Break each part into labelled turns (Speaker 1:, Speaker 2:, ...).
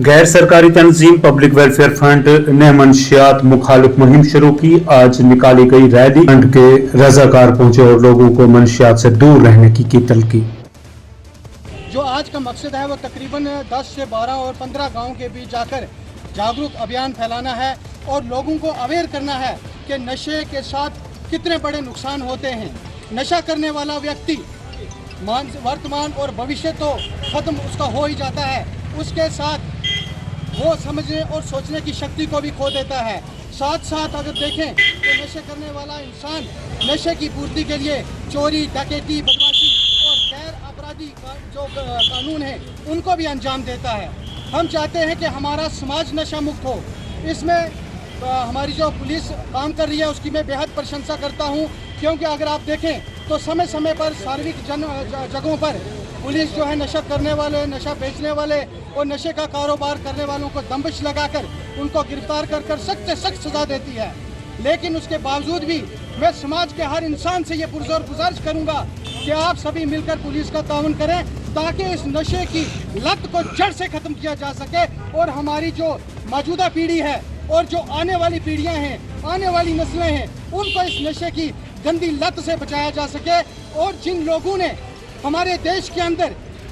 Speaker 1: गैर सरकारी तंजीम public welfare fund ने मंशियात मुखालिफ मुहिम शुरू की। आज निकाली गई रैली फंड के रजाकार पहुंचे और लोगों को मंशियात से दूर रहने की तलकीन।
Speaker 2: जो आज का मकसद है वो तकरीबन 10 से 12 और 15 गाँव के बीच जाकर जागरूक अभियान फैलाना है और लोगों को अवेयर करना है कि नशे के साथ कितने बड़े नुकसान होते हैं। नशा करने वाला व्यक्ति वर्तमान और भविष्य तो खत्म उसका हो ही जाता है, उसके साथ वो समझने और सोचने की शक्ति को भी खो देता है। साथ साथ अगर देखें तो नशे करने वाला इंसान नशे की पूर्ति के लिए चोरी, डकैती, बदमाशी और गैर अपराधी जो कानून है उनको भी अंजाम देता है। हम चाहते हैं कि हमारा समाज नशा मुक्त हो। इसमें हमारी जो पुलिस काम कर रही है उसकी मैं बेहद प्रशंसा करता हूं, क्योंकि अगर आप देखें तो समय समय पर सार्वजनिक जगहों पर पुलिस जो है नशा करने वाले, नशा बेचने वाले और नशे का कारोबार करने वालों को दंबिश लगाकर उनको गिरफ्तार कर सख्त से सख्त सजा देती है। लेकिन उसके बावजूद भी मैं समाज के हर इंसान से ये पुरजोर गुजारिश करूंगा कि आप सभी मिलकर पुलिस का ताउन करें ताकि इस नशे की लत को जड़ से खत्म किया जा सके और हमारी जो मौजूदा पीढ़ी है और जो आने वाली पीढ़ियां हैं, आने वाली नस्लें हैं, उनको इस नशे की गंदी लत से बचाया जा सके। और जिन लोगों ने हमारे देश के अंदर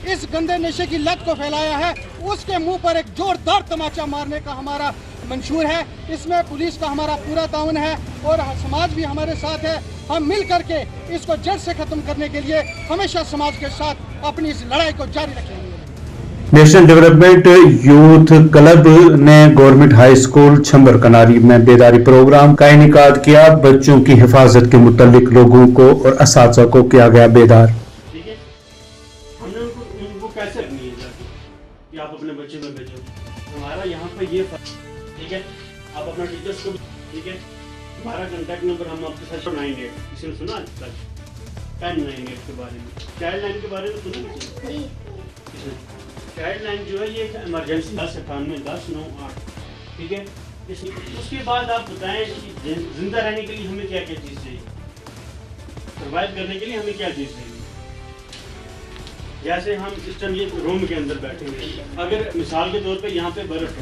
Speaker 2: इस गंदे नशे की लत को फैलाया है उसके मुंह पर एक जोरदार तमाचा मारने का हमारा मंशूर है। इसमें पुलिस का हमारा पूरा ताउन है और समाज भी हमारे साथ है। हम मिल करके इसको जड़ से खत्म करने के लिए हमेशा समाज के साथ अपनी इस लड़ाई को जारी रखेंगे।
Speaker 1: नेशनल डेवलपमेंट यूथ क्लब ने गवर्नमेंट हाई स्कूल छंबर कनारी में बेदारी प्रोग्राम का इनेकाद किया। बच्चों की हिफाजत के मुतालिक लोगों को और असातिज़ा को किया गया बेदार।
Speaker 3: ठीक है, हमने उनको कैसे अपनी कि आप अपने बच्चे में भेजो। हमारा यहाँ पे ये ठीक है, आप अपना टीचर्स को ठीक है, हमारा कॉन्टैक्ट नंबर हम आपके साथ 98 किसी ने सुना आज तक 1098 के बारे में, चाइल्ड लाइन के बारे में सुना? चाइल्ड लाइन जो है ये इमरजेंसी 1098-1098 ठीक है। उसके बाद आप बताएं कि जिंदा रहने के लिए हमें क्या क्या चीज़ चाहिए, सर्वाइव करने के लिए हमें क्या चीज़ चाहिए। जैसे हम इस टाइम ये रूम के अंदर बैठे हुए, अगर मिसाल के तौर पे यहाँ पे बर्फ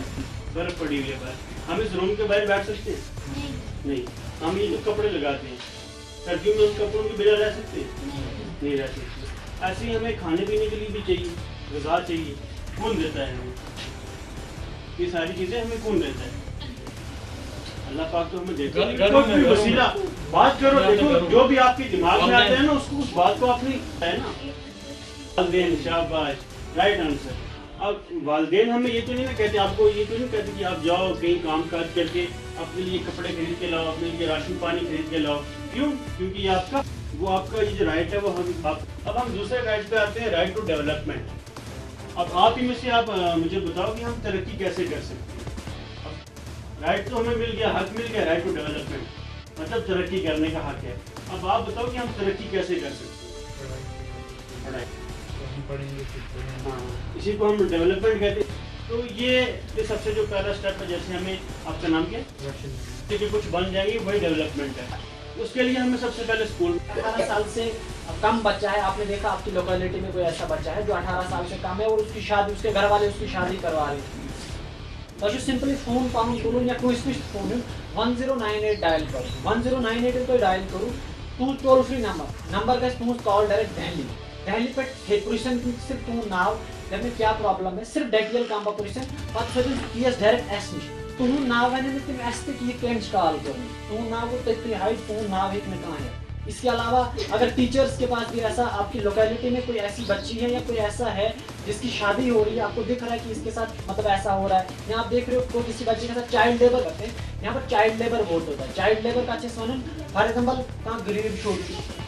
Speaker 3: पड़ी हुई है बाहर, हम इस रूम के बाहर बैठ सकते हैं? नहीं। हम ये जो कपड़े लगाते हैं सर्दियों में उन कपड़ों के बिना रह सकते हैं? नहीं रह सकते। ऐसे ही हमें खाने पीने के लिए भी चाहिए, ग़िज़ा चाहिए। कौन देता है हमें ये सारी चीज़ें? हमें कौन देता है? अल्लाह पाक तो हमें देता है। कोई वसीला बात करो, देखो जो भी आपके दिमाग में आते हैं ना उसको उस बात को आपने है ना। वालिदैन शाबाश, राइट आंसर। अब वालिदैन हमें ये तो नहीं कहते, आपको ये तो नहीं कहते कि आप जाओ कहीं काम काज करके अपने लिए कपड़े खरीद के लाओ, अपने लिए राशन पानी खरीद के लाओ। क्यों? क्योंकि ये आपका ये जो राइट है वो अब हम दूसरे राइट पे आते हैं, राइट टू डेवलपमेंट। अब आप ही में से आप मुझे बताओ कि हम तरक्की कैसे कर सकते हैं। राइट तो हमें मिल गया, हक मिल गया, राइट टू डेवलपमेंट मतलब तरक्की करने का हक है। अब आप बताओ कि हम तरक्की कैसे कर सकते हैं? पढ़ाई, हाँ, इसी को हम डेवलपमेंट कहते हैं। तो ये सबसे जो पहला स्टेप है, जैसे हमें आपका नाम क्या है, कुछ बन जाएगी वही डेवलपमेंट है। उसके लिए हमें सबसे पहले स्कूल
Speaker 4: 18 साल से कम बच्चा है, आपने देखा आपकी लोकेलिटी में कोई ऐसा बच्चा है जो 18 साल से कम है और उसकी शादी, उसके घर वाले उसकी शादी करवा रहे हैं, तो सिंपली फोन पाउंड करूँ या कोई स्विच फोन 1098 डायल करूँ, 1098 तो डायल करूँ, तू टोल फ्री नंबर का तू कॉल डायरेक्ट दिल्ली पे पोजिशन सिर्फ तू नाव जब क्या प्रॉब्लम है सिर्फ डेटियल काम का पोजिशन पीएस डायरेक्ट एस तू नाव है ना तुम एस तक ये कैंच कॉल करूँ तू नाव को तक हाइट तू नाव एक में कहाँ है। इसके अलावा अगर टीचर्स के पास भी ऐसा आपकी लोकेलिटी में कोई ऐसी बच्ची है या कोई ऐसा है जिसकी शादी हो रही है, आपको दिख रहा है कि इसके साथ मतलब ऐसा हो रहा है, या आप देख रहे हो कोई किसी बच्चे के साथ चाइल्ड लेबर करते हैं, यहाँ पर चाइल्ड लेबर बहुत होता है। चाइल्ड लेबर का अच्छे से फॉर एग्जाम्पल कहाँ गरीब शूट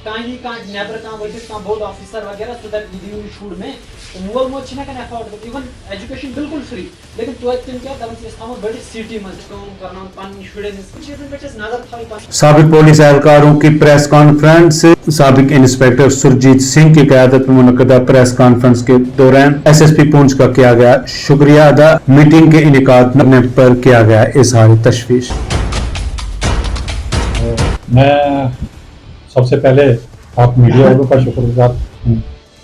Speaker 4: कहाँ नेबर कहाँ वैसे कहाँ बहुत ऑफिसर वगैरह सो दैट शूट में मूवल मोड छिना का अफोर्ड कर इवन एजुकेशन बिल्कुल फ्री, लेकिन तो तुम क्या दम इस हम बड़ी सिटी में काम करना पानी शुड़े चीज़ों पे नजर थाई।
Speaker 1: साबिक पुलिस एहलकारों की प्रेस कॉन्फ्रेंस। साबिक इंस्पेक्टर सुरजीत सिंह की क़यादत में मुनक़दा प्रेस कॉन्फ्रेंस के दौरान एसएसपी पुंछ का किया गया शुक्रिया अदा। मीटिंग के इनेकाद पर किया गया इज़हार तशवीश।
Speaker 5: मैं सबसे पहले आप मीडिया वालों का शुक्रगुजार हूँ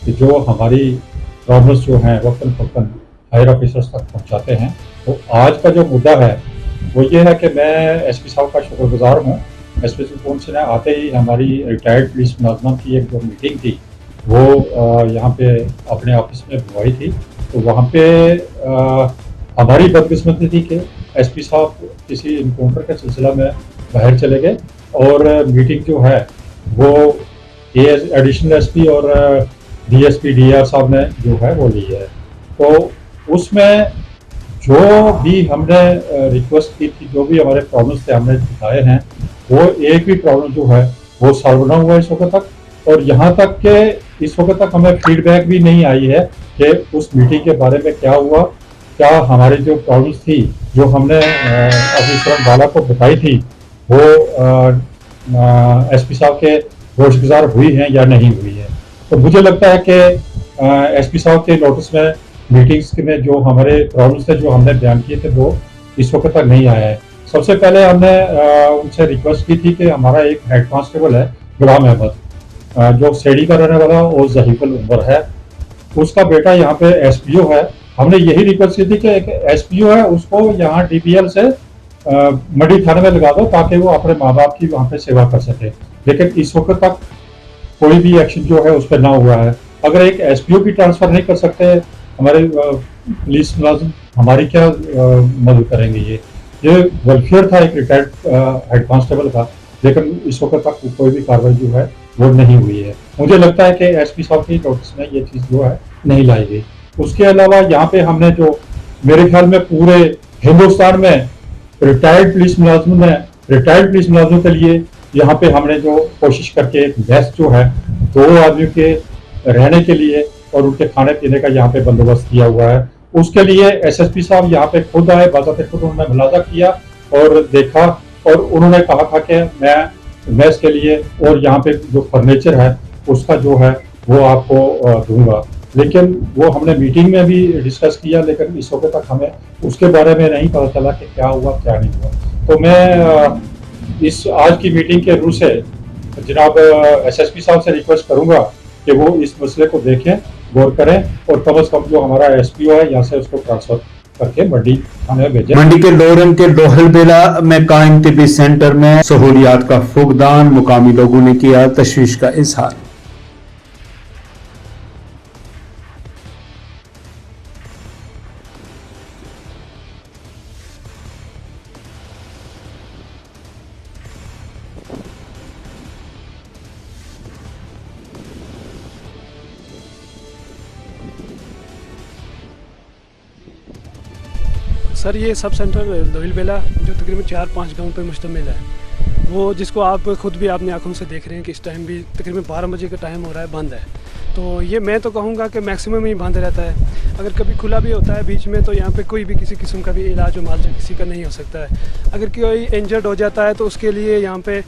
Speaker 5: कि जो हमारी प्रॉब्लम्स जो हैं वक्तन फ़ौक़न हायर ऑफिसर्स तक पहुंचाते हैं। तो आज का जो मुद्दा है वो ये है कि मैं एसपी साहब का शुक्रगुजार हूँ। एसपी पुंछ ने आते ही हमारी रिटायर्ड पुलिस मुलाजमान की एक जो मीटिंग थी वो यहाँ पे अपने ऑफिस में बुलाई थी। तो वहाँ पे हमारी बदकिस्मती थी कि एसपी साहब किसी इनकाउंटर के सिलसिला में बाहर चले गए और मीटिंग जो है वो एडिशनल एसपी और डीएसपी डीआर साहब ने जो है वो ली है। तो उसमें जो भी हमने रिक्वेस्ट की थी, जो भी हमारे प्रॉब्लम्स थे हमने बताए हैं, वो एक भी प्रॉब्लम जो है वो सॉल्व ना हुआ इस वक्त तक। और यहाँ तक कि इस वक्त तक हमें फीडबैक भी नहीं आई है कि उस मीटिंग के बारे में क्या हुआ, क्या हमारी जो प्रॉब्लम्स थी जो हमने ऑफिसर वाला को बताई थी वो एसपी साहब के रोशगुजार हुई हैं या नहीं हुई है। तो मुझे लगता है कि एसपी साहब के नोटिस में मीटिंग्स में जो हमारे प्रॉब्लम्स थे जो हमने बयान किए थे वो इस वक्त तक नहीं आया है। सबसे पहले हमने उनसे रिक्वेस्ट की थी कि हमारा एक हेड कांस्टेबल है गुलाम अहमद जो सेडी का रहने वाला और जहीफुल उमर है, उसका बेटा यहाँ पे एसपीओ है। हमने यही रिक्वेस्ट की थी कि एक एसपीओ है उसको यहाँ डीपीएल से मंडी थाने में लगा दो ताकि वो अपने माँ बाप की वहाँ पे सेवा कर सके। लेकिन इस वक्त तक कोई भी एक्शन जो है उस पर ना हुआ है। अगर एक एसपीओ की ट्रांसफर नहीं कर सकते हमारे पुलिस मुलाजिम, हमारी क्या मदद करेंगे। ये वेलफेयर था एक रिटायर्ड हेड कांस्टेबल का, लेकिन इस वक्त तक कोई भी कार्रवाई जो है वो नहीं हुई है। मुझे लगता है कि एसपी साहब की नोटिस में ये चीज़ जो है नहीं लाई गई। उसके अलावा यहाँ पे हमने जो मेरे ख्याल में पूरे हिंदुस्तान में रिटायर्ड पुलिस मुलाजिमों के लिए यहाँ पे हमने जो कोशिश करके एक मेस जो है 2 आदमियों के रहने के लिए और उनके खाने पीने का यहाँ पे बंदोबस्त किया हुआ है। उसके लिए एसएसपी साहब यहाँ पे खुद आए, बाज़ाते खुद उन्होंने मुलाजा किया और देखा और उन्होंने कहा था कि मैं मेस के लिए और यहाँ पे जो फर्नीचर है उसका जो है वो आपको दूंगा। लेकिन वो हमने मीटिंग में भी डिस्कस किया, लेकिन इस वक्त तक हमें उसके बारे में नहीं पता चला कि क्या हुआ क्या नहीं हुआ। तो मैं इस आज की मीटिंग के रूह से जनाब एसएसपी साहब से रिक्वेस्ट करूंगा कि वो इस मसले को देखें, गौर करें और कम से कम जो हमारा एसपीओ है यहाँ से उसको ट्रांसफर करके मंडी थाने में भेजें।
Speaker 1: मंडी के लोरन के लोहलबेला में कायम तिब्बी सेंटर में सहूलियात का फुकदान, मुकामी लोगों ने किया तशवीश का इजहार।
Speaker 6: सर ये सब सेंटर लोहिलबेला जो तकरीबन 4-5 गांव पे मुश्तमिल है, वो जिसको आप खुद भी अपनी आंखों से देख रहे हैं कि इस टाइम भी तकरीबन 12 बजे का टाइम हो रहा है, बंद है। तो ये मैं तो कहूँगा कि मैक्सिमम ही बंद रहता है। अगर कभी खुला भी होता है बीच में तो यहाँ पे कोई भी किसी किस्म का भी इलाज मुआवजा किसी का नहीं हो सकता है। अगर कोई इंजर्ड हो जाता है तो उसके लिए यहाँ पे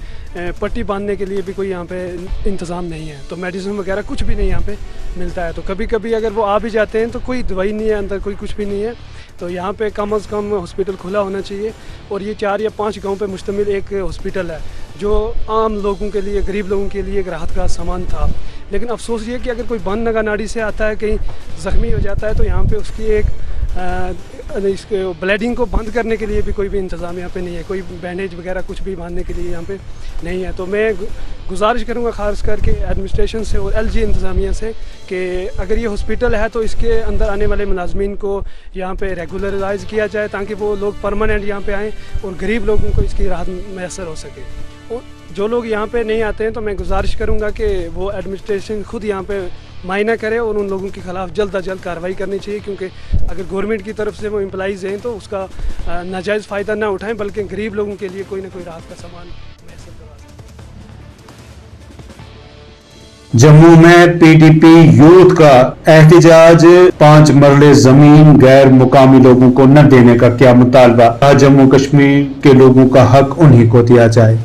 Speaker 6: पट्टी बांधने के लिए भी कोई यहाँ पे इंतज़ाम नहीं है, तो मेडिसिन वगैरह कुछ भी नहीं यहाँ पे मिलता है। तो कभी कभी अगर वो आ भी जाते हैं तो कोई दवाई नहीं है अंदर, कोई कुछ भी नहीं है। तो यहाँ पे कम से कम हॉस्पिटल खुला होना चाहिए। और ये 4 या 5 गांव पे मुश्तमिल एक हॉस्पिटल है जो आम लोगों के लिए, गरीब लोगों के लिए एक राहत का सामान था। लेकिन अफसोस ये कि अगर कोई बंद नगा नाड़ी से आता है, कहीं ज़ख्मी हो जाता है, तो यहाँ पे उसकी एक इसके ब्लीडिंग को बंद करने के लिए भी कोई भी इंतज़ाम यहाँ पे नहीं है, कोई बैंडेज वगैरह कुछ भी बांधने के लिए यहाँ पे नहीं है। तो मैं गुजारिश करूँगा ख़ास करके एडमिनिस्ट्रेशन से और एलजी इंतज़ामिया से कि अगर ये हॉस्पिटल है तो इसके अंदर आने वाले मुलाजमीन को यहाँ पे रेगुलराइज़ किया जाए ताकि वो लोग परमानेंट यहाँ पे आएँ और गरीब लोगों को इसकी राहत मैसर हो सके। और जो लोग यहाँ पे नहीं आते हैं तो मैं गुजारिश करूँगा कि वो एडमिनिस्ट्रेशन खुद यहाँ पे मायना करे और उन लोगों के ख़िलाफ़ जल्द अज जल्द कार्रवाई करनी चाहिए, क्योंकि अगर गवर्नमेंट की तरफ से वो एम्प्लॉइज़ हैं तो उसका नाजायज़ फ़ायदा ना उठाएं, बल्कि गरीब लोगों के लिए कोई ना कोई राहत का सामान मैसर करवा सकें।
Speaker 1: जम्मू में पीडीपी यूथ का एहतजाज, 5 मरले जमीन गैर मुकामी लोगों को न देने का क्या मुतालबा, जम्मू कश्मीर के लोगों का हक उन्हीं को दिया जाए।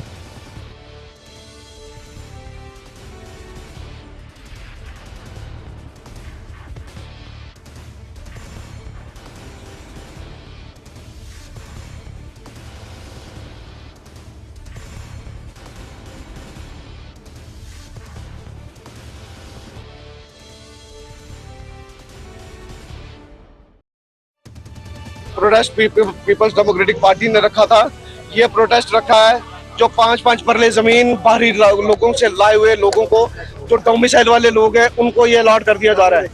Speaker 7: प्रोटेस्ट पीपल्स डेमोक्रेटिक पार्टी ने रखा था। ये प्रोटेस्ट रखा है जो 5-5 परले जमीन बाहरी लोगों से लाए हुए लोगों को, जो डोमिसाइल वाले लोग हैं, उनको ये अलॉट कर दिया जा रहा है।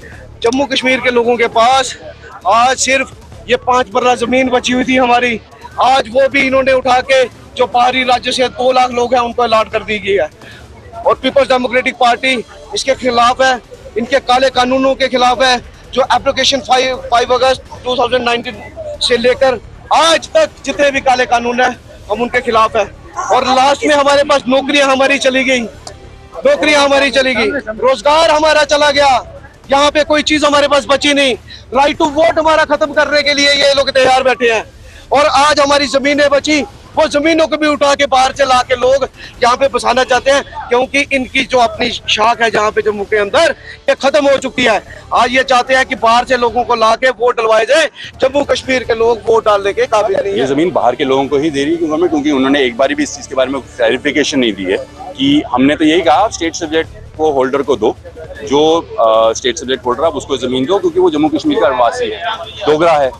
Speaker 7: जम्मू कश्मीर के लोगों के पास आज सिर्फ ये 5 परला जमीन बची हुई थी हमारी, आज वो भी इन्होंने उठा के जो बाहरी राज्य से 2 लाख लोग हैं उनको अलॉट कर दी गई है। और पीपल्स डेमोक्रेटिक पार्टी इसके खिलाफ है, इनके काले कानूनों के खिलाफ है जो एप्लीकेशन 5 अगस्त 2019 से लेकर आज तक जितने भी काले कानून है हम उनके खिलाफ है। और लास्ट में हमारे पास नौकरियां हमारी चली गई, रोजगार हमारा चला गया, यहाँ पे कोई चीज हमारे पास बची नहीं। राइट टू वोट हमारा खत्म करने के लिए ये लोग तैयार बैठे हैं। और आज हमारी जमीनें बची, वो जमीनों को भी उठा के बाहर से ला के लोग यहाँ पे बसाना चाहते हैं, क्योंकि इनकी जो अपनी शाख है जहाँ पे जम्मू के अंदर ये खत्म हो चुकी है। आज ये चाहते हैं कि बाहर से लोगों को ला के वोट डलवाए जाए, जम्मू कश्मीर के लोग वोट डालने के काबिल नहीं है।
Speaker 8: ये जमीन बाहर के लोगों को ही दे रही है गवर्नमेंट, क्योंकि उन्होंने एक बार भी इस चीज के बारे में क्लैरिफिकेशन नहीं दी है। कि हमने तो यही कहा स्टेट सब्जेक्ट को होल्डर को दो, जो स्टेट सब्जेक्ट होल्डर है उसको जमीन दो, क्योंकि वो जम्मू कश्मीर का निवासी है, डोगरा है,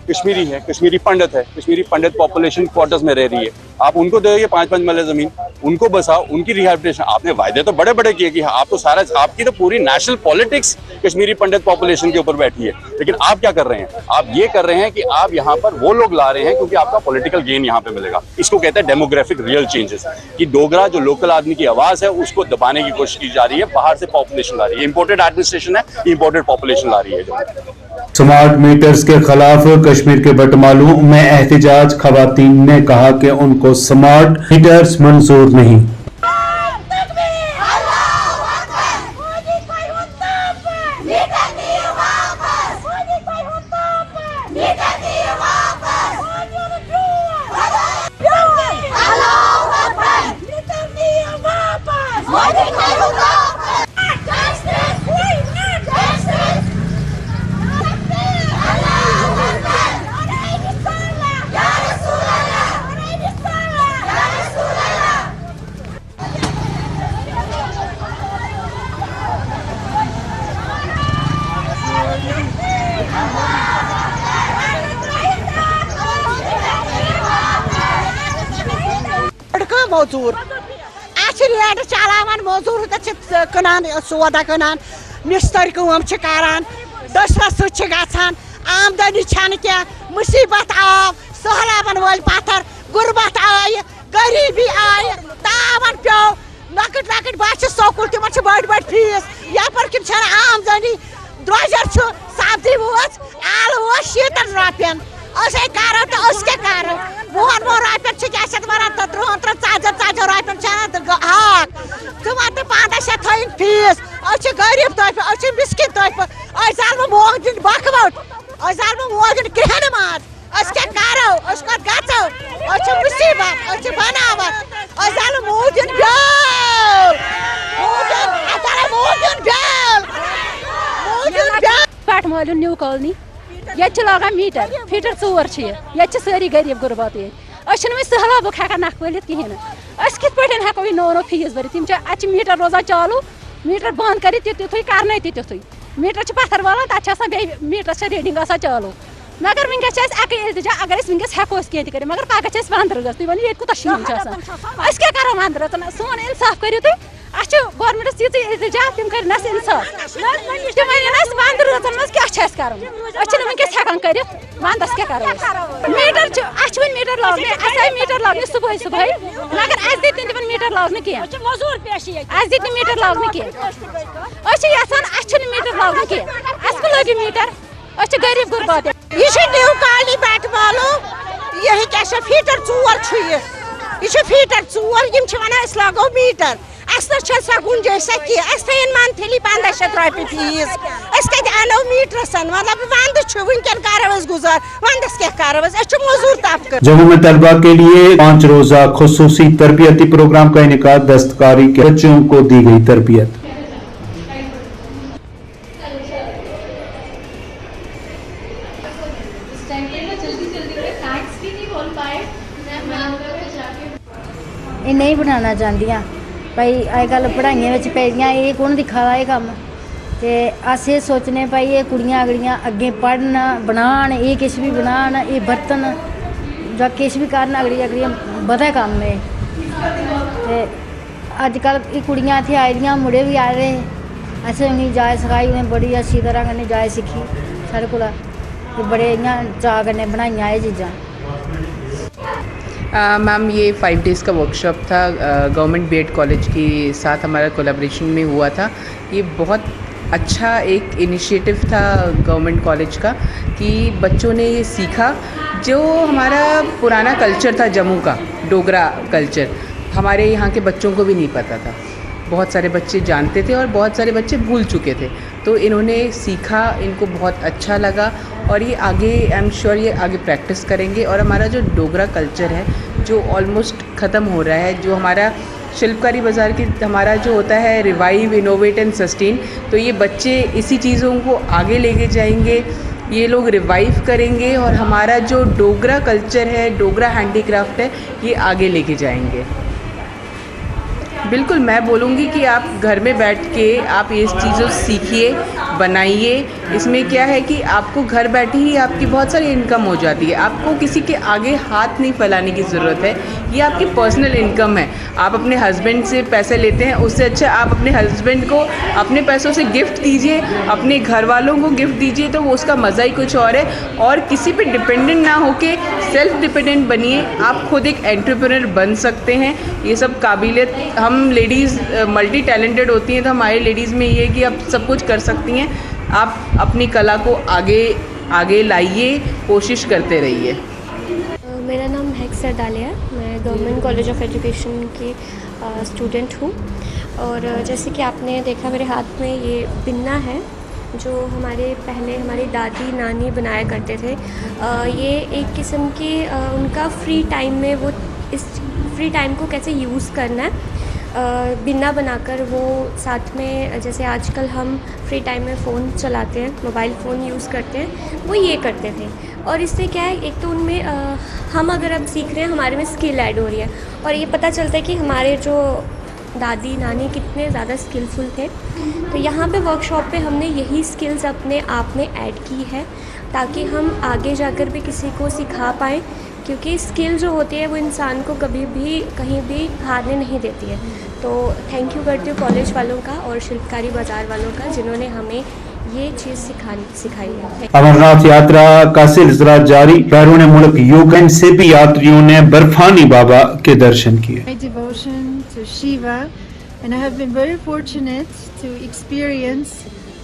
Speaker 8: कश्मीरी है, कश्मीरी पंडित है, कश्मीरी पंडित पॉपुलेशन क्वार्टर्स में रह रही है। आप उनको दोगे 5-5 मरले जमीन, उनको बसाओ, उनकी रिहैबिलिटेशन। आपने वायदे तो बड़े बड़े किए कि आप तो सारा, आपकी तो पूरी नेशनल पॉलिटिक्स कश्मीरी पंडित पॉपुलेशन के ऊपर बैठी है, लेकिन आप क्या कर रहे हैं? आप ये कर रहे हैं कि आप यहाँ पर वो लोग ला रहे हैं क्योंकि आपका पॉलिटिकल गेन यहाँ पे मिलेगा। इसको कहते हैं डेमोग्राफिक रियल चेंजेस, कि डोगरा जो लोकल आदमी की आवाज है उसको दबाने की कोशिश की जा रही है, बाहर से पॉपुलेशन ला रही है। इंपोर्टेड एडमिनिस्ट्रेशन है, इंपोर्टेड पॉपुलेशन ला रही है।
Speaker 1: स्मार्ट मीटर्स के खिलाफ कश्मीर के बटमालू में एहतजाज, खवातीन ने कहा कि उनको स्मार्ट मीटर्स मंजूर नहीं।
Speaker 9: मजूर रेट चलान मजूर कनान सौदा कनान मिस्तर कम करान दशरस सान आमदनी क्या मुसीबत आव सहलाबन वाल पत्थर गुर्बत आय गरीबी आय तावन पे लकट लकट बच्चे स्कूल तिम बड़ बड़ फीस यपर कि आमदनी द्रोजर सब्जी वोच आलू 70 रुपयन करो तो करो मोहन मोह रुपये वरान तो 300-400 रुपये हाक तुम 500 थन फीस गरीब तोहफे मिस्किन तोहफे जाल मोह दिन बखवट जाल मोह दिन कहन माज करो गो मुसीबत बनावत जाल मोह दिन
Speaker 10: पट मालूम न्यू कॉलोनी ये लगान मीटर फीटर 4 ये सारी गरीब गुरबत ये सहलाब हेकान नख वलित कहें कित पे हेको नो फीस भरित अत मीटर रोजान चालू मीटर बंद कर करने तुथु मीटर पत्थर वाला तथा बे मीटर रीडिंग चालू मगर वनस अक इल्तजा अगर वनस हेको कह कर मगर पगह वंद रज तुम वो ये कूत शीन क्या करो वंद रज सोन इंसाफ करो तुम गवर्नमेंटस यीज इल्तजा तम कर इंसाफ तम वन वंद रजन मज क्या कर वनस हेकान कर वंदस क्या करो मीटर वन मीटर लाने मीटर लाने सुबह सुबह मगर दित तम मीटर लाने कह दित मीटर लाने कह यहान मीटर लाने कह लगे मीटर गरीब गुरबात
Speaker 9: यह न्यू कॉलोनी बैट वालो यही क्या फीटर 4 यह फीटर 4 वन लगो मीटर सो गुंजाइश कह मंथली 1500 रुपये फीस अनो मीटर मतलब वंद वनकन करो गुजार वंदस क्या करो मजूर तबका।
Speaker 1: जम्मू में तलबा के लिए 5 रोजा खुसूसी तरबियती प्रोग्राम का इनेकाद, दस्तकारी के बच्चों को दी गई तरबियत।
Speaker 11: नहीं बनाना चाहदियाँ भाई अजकल पढ़ाइया पेदियां ये कौन दिखा दा ये कम्म ते अस एह् सोचने भाई एह् कुड़ियां अगड़ियां अग्गें पढ़न बनान एह् किश भी बनान एह् बर्तन जां किश भी करन अगड़ियां बधै कम्म ते अजकल एह् कुड़ियां इत्थै आई दियां मुड़े भी आए दे असें उ'नेंगी जाच सखाई उ'नें बड़ी अच्छी तरह कन्नै जाच सिक्खी साढ़े कोला ते बड़े इ'यां चाऽ कन्नै बनाइयां एह् चीज़ां।
Speaker 12: मैम ये 5 डेज़ का वर्कशॉप था गवर्नमेंट बीएड कॉलेज के साथ हमारा कोलैबोरेशन में हुआ था। ये बहुत अच्छा एक इनिशिएटिव था गवर्नमेंट कॉलेज का कि बच्चों ने ये सीखा जो हमारा पुराना कल्चर था जम्मू का डोगरा कल्चर हमारे यहाँ के बच्चों को भी नहीं पता था। बहुत सारे बच्चे जानते थे और बहुत सारे बच्चे भूल चुके थे, तो इन्होंने सीखा, इनको बहुत अच्छा लगा और ये आगे आई एम श्योर ये आगे प्रैक्टिस करेंगे। और हमारा जो डोगरा कल्चर है जो ऑलमोस्ट ख़त्म हो रहा है, जो हमारा शिल्पकारी बाज़ार की हमारा जो होता है रिवाइव इनोवेट एंड सस्टेन, तो ये बच्चे इसी चीज़ों को आगे लेके जाएंगे, ये लोग रिवाइव करेंगे और हमारा जो डोगरा कल्चर है डोगरा हैंडीक्राफ्ट है ये आगे लेके जाएंगे। बिल्कुल मैं बोलूँगी कि आप घर में बैठ के आप ये चीज़ों सीखिए, बनाइए। इसमें क्या है कि आपको घर बैठे ही आपकी बहुत सारी इनकम हो जाती है, आपको किसी के आगे हाथ नहीं फैलाने की ज़रूरत है, ये आपकी पर्सनल इनकम है। आप अपने हस्बैंड से पैसे लेते हैं, उससे अच्छा आप अपने हस्बैंड को अपने पैसों से गिफ्ट दीजिए, अपने घर वालों को गिफ्ट दीजिए, तो वो उसका मज़ा ही कुछ और है। और किसी पे डिपेंडेंट ना होके सेल्फ डिपेंडेंट बनिए, आप खुद एक एंटरप्रेन्योर बन सकते हैं। ये सब काबिलियत, हम लेडीज़ मल्टी टैलेंटेड होती हैं, तो हमारे लेडीज़ में ये है कि आप सब कुछ कर सकती हैं। आप अपनी कला को आगे लाइए, कोशिश करते रहिए।
Speaker 13: मेरा नाम महक सरदालिया है, मैं गवर्नमेंट कॉलेज ऑफ एजुकेशन की स्टूडेंट हूँ। और जैसे कि आपने देखा मेरे हाथ में ये बिन्ना है जो पहले हमारी दादी नानी बनाया करते थे। ये एक किस्म की उनका फ्री टाइम में वो इस फ्री टाइम को कैसे यूज़ करना है बिन्ना बनाकर वो साथ में, जैसे आजकल हम फ्री टाइम में फ़ोन चलाते हैं, मोबाइल फ़ोन यूज़ करते हैं, वो ये करते थे। और इससे क्या है, एक तो उनमें हम अगर अब सीख रहे हैं हमारे में स्किल ऐड हो रही है और ये पता चलता है कि हमारे जो दादी नानी कितने ज़्यादा स्किलफुल थे। तो यहाँ पे वर्कशॉप पे हमने यही स्किल्स अपने आप में ऐड की है ताकि हम आगे जाकर भी किसी को सिखा पाएँ, क्योंकि स्किल जो होती है वो इंसान को कभी भी कहीं भी हारने नहीं देती है। तो थैंक यू करती हूँ कॉलेज वालों का और शिल्पकारी बाज़ार वालों का जिन्होंने हमें ये चीज़ सिखाई है।
Speaker 1: अमरनाथ यात्रा का सिलसिला जारी, बैरून मुल्क यूक्रेन से भी यात्रियों ने बर्फानी बाबा के दर्शन किए।
Speaker 14: My devotion to Shiva, and I have been very fortunate to experience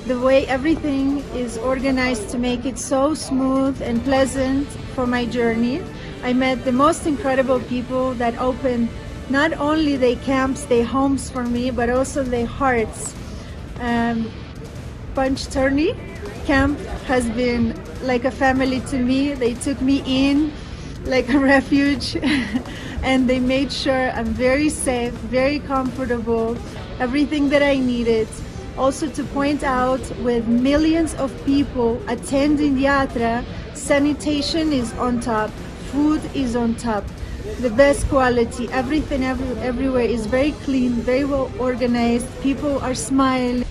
Speaker 14: the way everything is organized to make it so smooth and pleasant for my journey. I met the most incredible people that opened not only their camps, their homes for me, but also their hearts. Panchtarni camp has been like a family to me. They took me in like a refuge and they made sure I'm very safe, very comfortable, everything that I needed. Also to point out, with millions of people attending Yatra, sanitation is on top, food is on top, the best quality, everything everywhere is very clean, very well organized, people are smiling.